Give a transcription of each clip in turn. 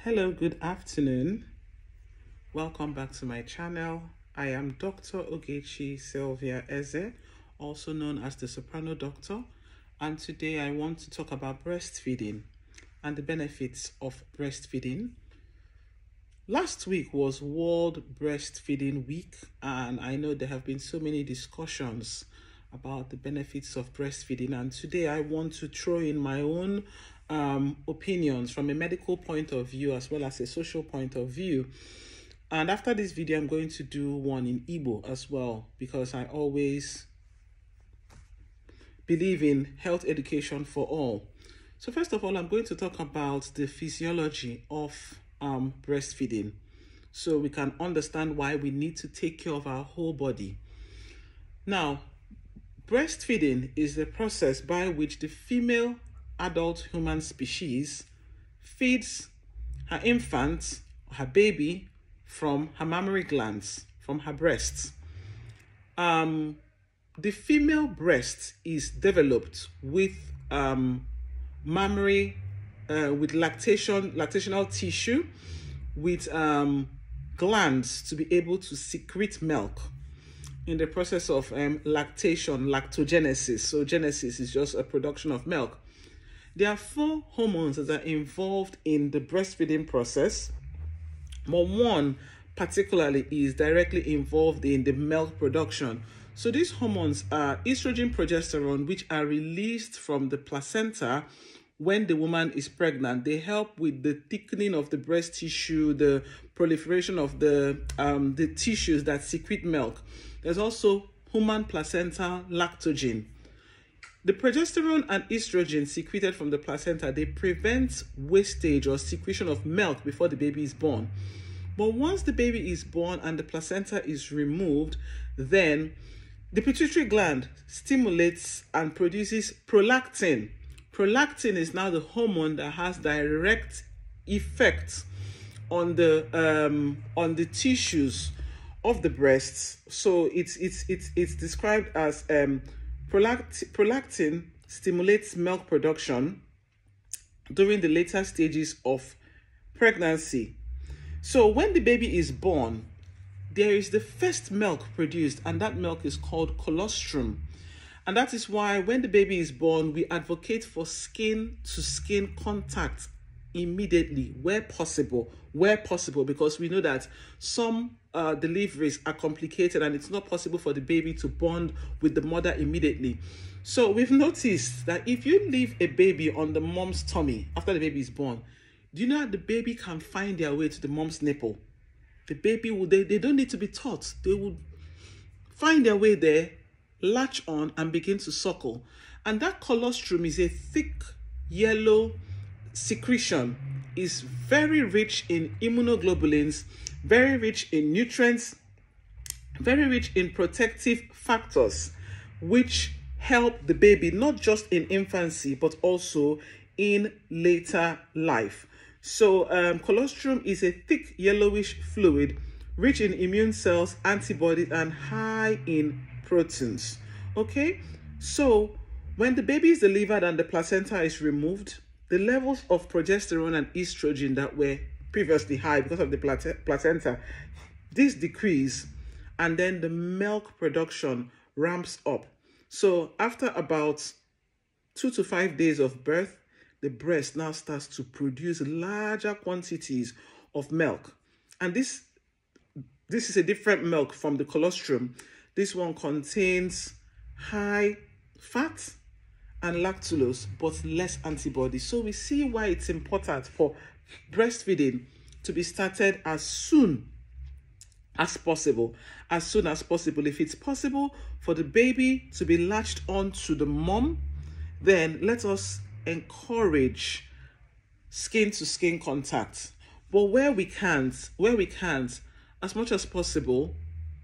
Hello, good afternoon. Welcome back to my channel. I am Dr. Ogechi Sylvia Eze, also known as the Soprano Doctor, and today I want to talk about breastfeeding and the benefits of breastfeeding. Last week was World Breastfeeding Week, and I know there have been so many discussions about the benefits of breastfeeding, and today I want to throw in my own opinions from a medical point of view as well as a social point of view. And after this video, I'm going to do one in Igbo as well, because I always believe in health education for all. So first of all, I'm going to talk about the physiology of breastfeeding, so we can understand why we need to take care of our whole body. Now, breastfeeding is the process by which the female adult human species feeds her infant, her baby, from her mammary glands, from her breasts. The female breast is developed with mammary, with lactational tissue, with glands to be able to secrete milk in the process of lactation, lactogenesis. So genesis is just a production of milk. There are 4 hormones that are involved in the breastfeeding process, but one particularly is directly involved in the milk production. So these hormones are estrogen, progesterone, which are released from the placenta when the woman is pregnant. They help with the thickening of the breast tissue, the proliferation of the tissues that secrete milk. There's also human placental lactogen. The progesterone and estrogen secreted from the placenta, they prevent wastage or secretion of milk before the baby is born. But once the baby is born and the placenta is removed, then the pituitary gland stimulates and produces prolactin. Prolactin is now the hormone that has direct effect on the tissues of the breasts. So it's described as prolactin stimulates milk production during the later stages of pregnancy. So when the baby is born, there is the first milk produced, and that milk is called colostrum. And that is why when the baby is born, we advocate for skin-to-skin contact immediately, where possible, because we know that some deliveries are complicated and it's not possible for the baby to bond with the mother immediately. So we've noticed that if you leave a baby on the mom's tummy after the baby is born, do you know that the baby can find their way to the mom's nipple? The baby will, they don't need to be taught. They will find their way there, latch on, and begin to suckle. And that colostrum is a thick yellow secretion, is very rich in immunoglobulins, very rich in nutrients, very rich in protective factors, which help the baby not just in infancy but also in later life. So colostrum is a thick yellowish fluid rich in immune cells, antibodies, and high in proteins. Okay, so when the baby is delivered and the placenta is removed, the levels of progesterone and estrogen that were previously high because of the placenta, this decrease, and then the milk production ramps up. So after about 2 to 5 days of birth, the breast now starts to produce larger quantities of milk. And this is a different milk from the colostrum. This one contains high fat and lactulose, but less antibodies. So we see why it's important for breastfeeding to be started as soon as possible. As soon as possible. If it's possible for the baby to be latched on to the mom, then let us encourage skin-to-skin contact. But where we can't, as much as possible,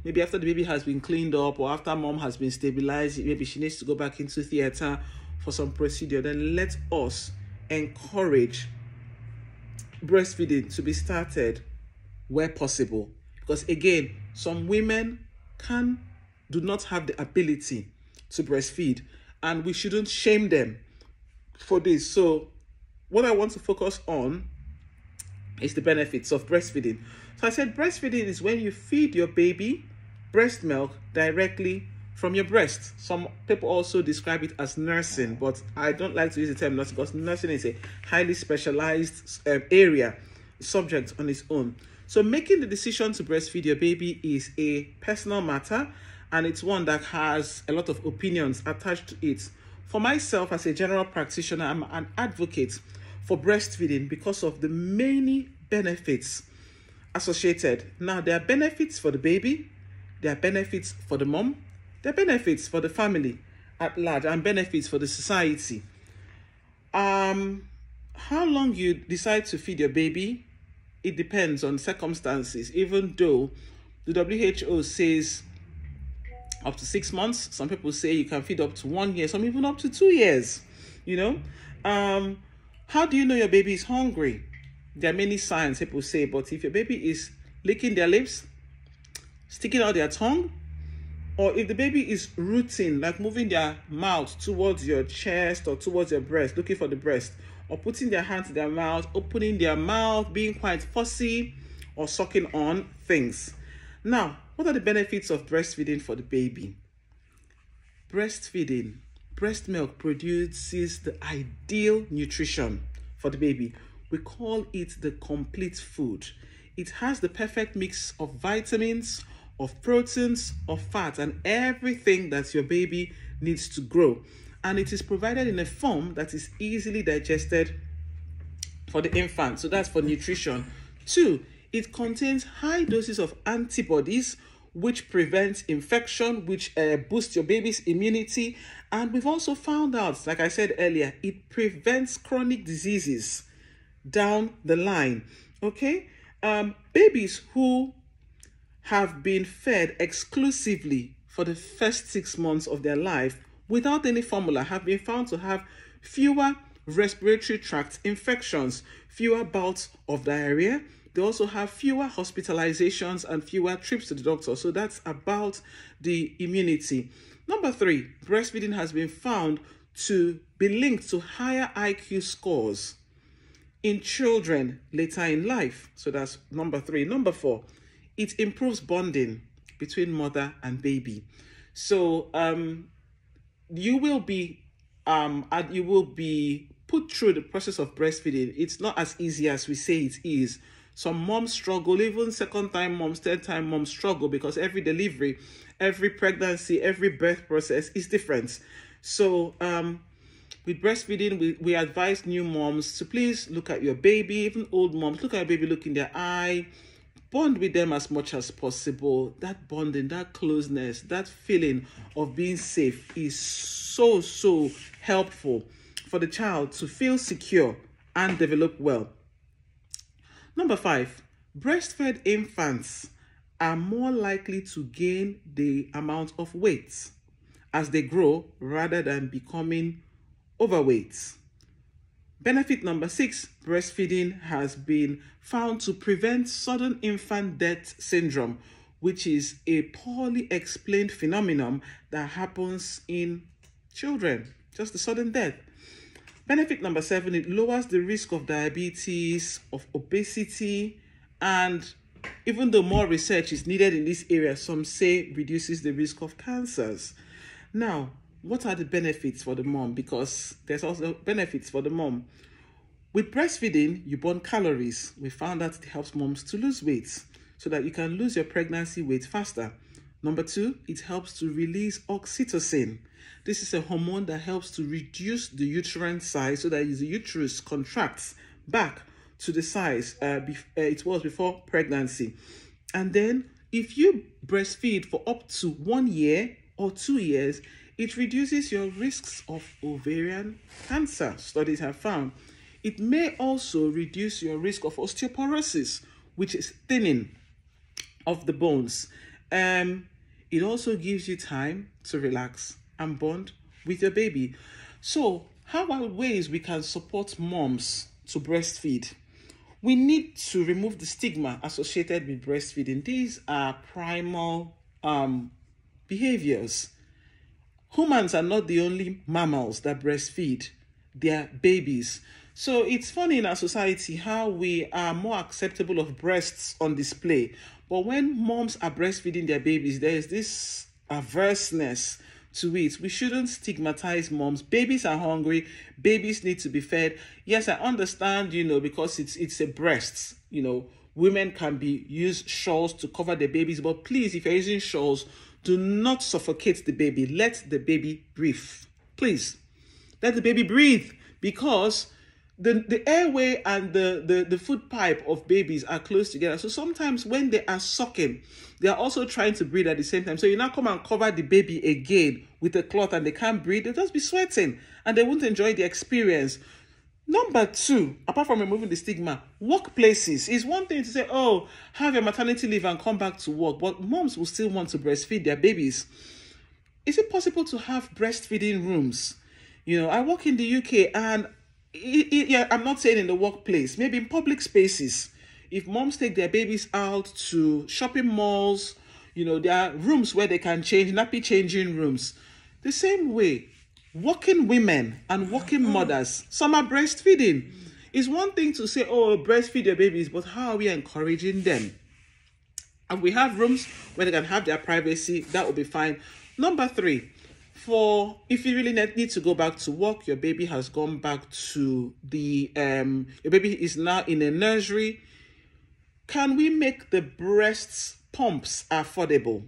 maybe after the baby has been cleaned up or after mom has been stabilized, maybe she needs to go back into theater for some procedure, then let us encourage breastfeeding to be started where possible. Because again, some women do not have the ability to breastfeed, and we shouldn't shame them for this. So what I want to focus on is the benefits of breastfeeding. So I said breastfeeding is when you feed your baby breast milk directly from your breast. Some people also describe it as nursing, but I don't like to use the term nursing because nursing is a highly specialized area, subject on its own. So making the decision to breastfeed your baby is a personal matter, and it's one that has a lot of opinions attached to it. For myself, as a general practitioner, I'm an advocate for breastfeeding because of the many benefits associated. Now, there are benefits for the baby, there are benefits for the mom, there are benefits for the family at large, and benefits for the society. How long you decide to feed your baby, it depends on circumstances, even though the WHO says up to 6 months. Some people say you can feed up to 1 year, some even up to 2 years, you know. How do you know your baby is hungry? There are many signs people say, but if your baby is licking their lips, sticking out their tongue, or if the baby is rooting, like moving their mouth towards your chest or towards your breast, looking for the breast, or putting their hand to their mouth, opening their mouth, being quite fussy, or sucking on things. Now, what are the benefits of breastfeeding for the baby? Breastfeeding, breast milk produces the ideal nutrition for the baby. We call it the complete food. It has the perfect mix of vitamins, of proteins, of fat, and everything that your baby needs to grow. And it is provided in a form that is easily digested for the infant. So that's for nutrition. 2, it contains high doses of antibodies, which prevents infection, which boosts your baby's immunity. And we've also found out, like I said earlier, it prevents chronic diseases down the line. Okay? Babies who have been fed exclusively for the first 6 months of their life without any formula have been found to have fewer respiratory tract infections, fewer bouts of diarrhea. They also have fewer hospitalizations and fewer trips to the doctor. So that's about the immunity. Number 3, breastfeeding has been found to be linked to higher IQ scores in children later in life. So that's number 3. Number 4, it improves bonding between mother and baby. So you will be put through the process of breastfeeding. It's not as easy as we say it is. Some moms struggle, even second-time moms, third-time moms struggle because every delivery, every pregnancy, every birth process is different. So with breastfeeding, we advise new moms to please look at your baby, even old moms, look at your baby, look in their eye, bond with them as much as possible. That bonding, that closeness, that feeling of being safe is so helpful for the child to feel secure and develop well. Number 5, breastfed infants are more likely to gain the amount of weight as they grow rather than becoming overweight. Benefit number 6, breastfeeding has been found to prevent sudden infant death syndrome, which is a poorly explained phenomenon that happens in children, just the sudden death. Benefit number 7, it lowers the risk of diabetes, of obesity, and even though more research is needed in this area, some say reduces the risk of cancers. Now, what are the benefits for the mom? Because there's also benefits for the mom. With breastfeeding, you burn calories. We found that it helps moms to lose weight so that you can lose your pregnancy weight faster. Number 2, it helps to release oxytocin. This is a hormone that helps to reduce the uterine size so that the uterus contracts back to the size it was before pregnancy. And then if you breastfeed for up to 1 year or 2 years, it reduces your risks of ovarian cancer, studies have found. It may also reduce your risk of osteoporosis, which is thinning of the bones. It also gives you time to relax and bond with your baby. So, how are ways we can support moms to breastfeed? We need to remove the stigma associated with breastfeeding. These are primal behaviors. Humans are not the only mammals that breastfeed their babies. So it's funny in our society how we are more acceptable of breasts on display. But when moms are breastfeeding their babies, there is this averseness to it. We shouldn't stigmatize moms. Babies are hungry. Babies need to be fed. Yes, I understand, because it's a breast, women can use shawls to cover their babies. But please, if you're using shawls, do not suffocate the baby. Let the baby breathe. Please, let the baby breathe, because the airway and the food pipe of babies are close together. So sometimes when they are sucking, they are also trying to breathe at the same time. So you now come and cover the baby again with a cloth and they can't breathe. They'll just be sweating and they won't enjoy the experience. Number 2, apart from removing the stigma, workplaces. Is one thing to say, oh, have your maternity leave and come back to work, but moms will still want to breastfeed their babies. Is it possible to have breastfeeding rooms? I work in the UK, and I'm not saying in the workplace, maybe in public spaces. If moms take their babies out to shopping malls, there are rooms where they can change, nappy changing rooms. The same way, working women and working mothers, some are breastfeeding. It's one thing to say, oh, breastfeed your babies, but how are we encouraging them? And we have rooms where they can have their privacy, that will be fine. Number 3, if you really need to go back to work, your baby has gone back to your baby is now in a nursery, can we make the breast pumps affordable?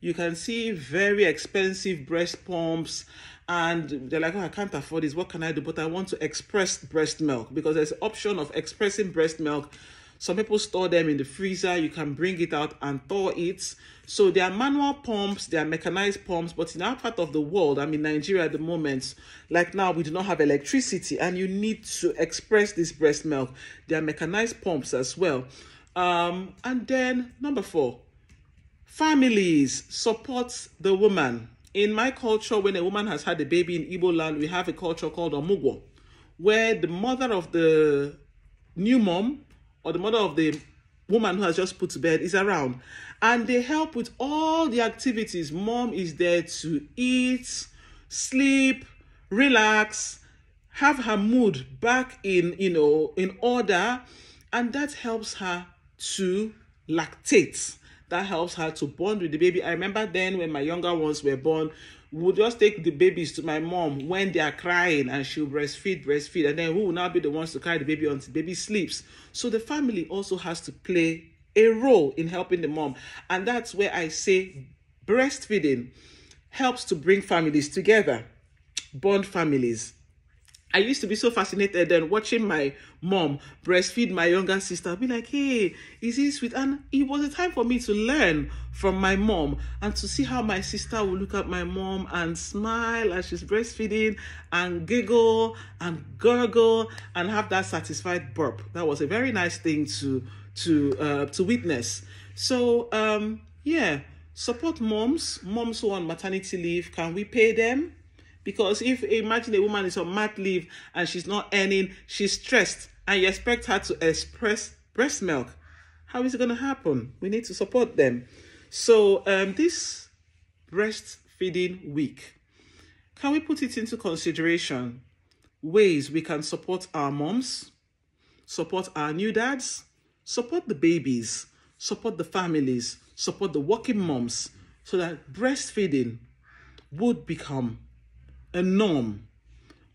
You can see very expensive breast pumps, and they're like, oh, I can't afford this. What can I do? But I want to express breast milk, because there's an option of expressing breast milk. Some people store them in the freezer. You can bring it out and thaw it. So there are manual pumps, there are mechanized pumps, but in our part of the world, I'm in Nigeria at the moment, like now, we do not have electricity and you need to express this breast milk. There are mechanized pumps as well. And then number 4, families support the woman. In my culture, when a woman has had a baby in Igbo land, we have a culture called Omugwo, where the mother of the new mom or the mother of the woman who has just put to bed is around, and they help with all the activities. Mom is there to eat, sleep, relax, have her mood back in order, and that helps her to lactate. That helps her to bond with the baby. I remember then when my younger ones were born, we would just take the babies to my mom when they are crying, and she'll breastfeed, and then we will now be the ones to carry the baby until the baby sleeps. So the family also has to play a role in helping the mom. And that's where I say breastfeeding helps to bring families together, bond families. I used to be so fascinated then watching my mom breastfeed my younger sister. I'd be like, hey, is this sweet? And it was a time for me to learn from my mom and to see how my sister would look at my mom and smile as she's breastfeeding and giggle and gurgle and have that satisfied burp. That was a very nice thing to witness. So, support moms who are on maternity leave. Can we pay them? Because imagine a woman is on mat leave and she's not earning, she's stressed, and you expect her to express breast milk. How is it going to happen? We need to support them. So this breastfeeding week, can we put it into consideration? Ways we can support our moms, support our new dads, support the babies, support the families, support the working moms, so that breastfeeding would become a norm.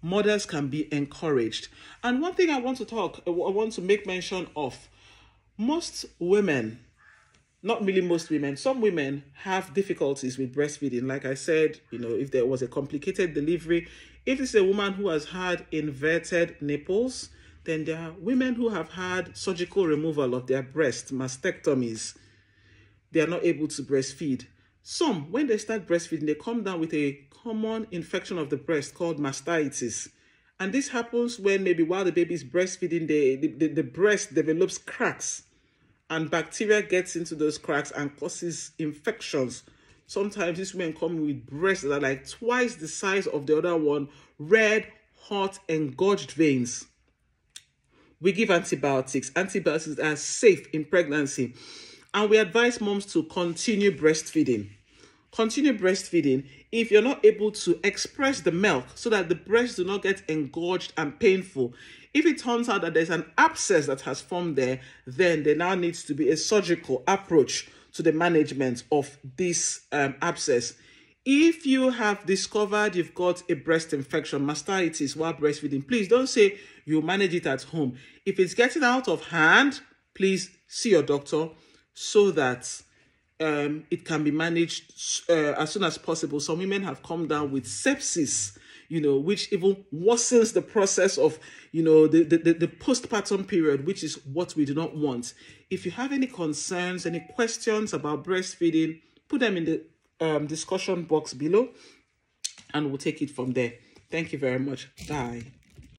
Mothers can be encouraged. And one thing I want to make mention of, most women, not really most women, some women have difficulties with breastfeeding. Like I said, if there was a complicated delivery, if it's a woman who has had inverted nipples, then there are women who have had surgical removal of their breast, mastectomies. They are not able to breastfeed. Some, when they start breastfeeding, they come down with a common infection of the breast called mastitis. And this happens when maybe while the baby is breastfeeding, the breast develops cracks, and bacteria gets into those cracks and causes infections. Sometimes these women come with breasts that are like twice the size of the other one, red, hot, engorged veins. We give antibiotics. Antibiotics are safe in pregnancy. And we advise moms to continue breastfeeding. Continue breastfeeding if you're not able to express the milk so that the breasts do not get engorged and painful. If it turns out that there's an abscess that has formed there, then there now needs to be a surgical approach to the management of this abscess. If you have discovered you've got a breast infection, mastitis while breastfeeding, please don't say you manage it at home. If it's getting out of hand, please see your doctor so that it can be managed as soon as possible. Some women have come down with sepsis, which even worsens the process of, the postpartum period, which is what we do not want. If you have any concerns, any questions about breastfeeding, put them in the discussion box below and we'll take it from there. Thank you very much. Bye.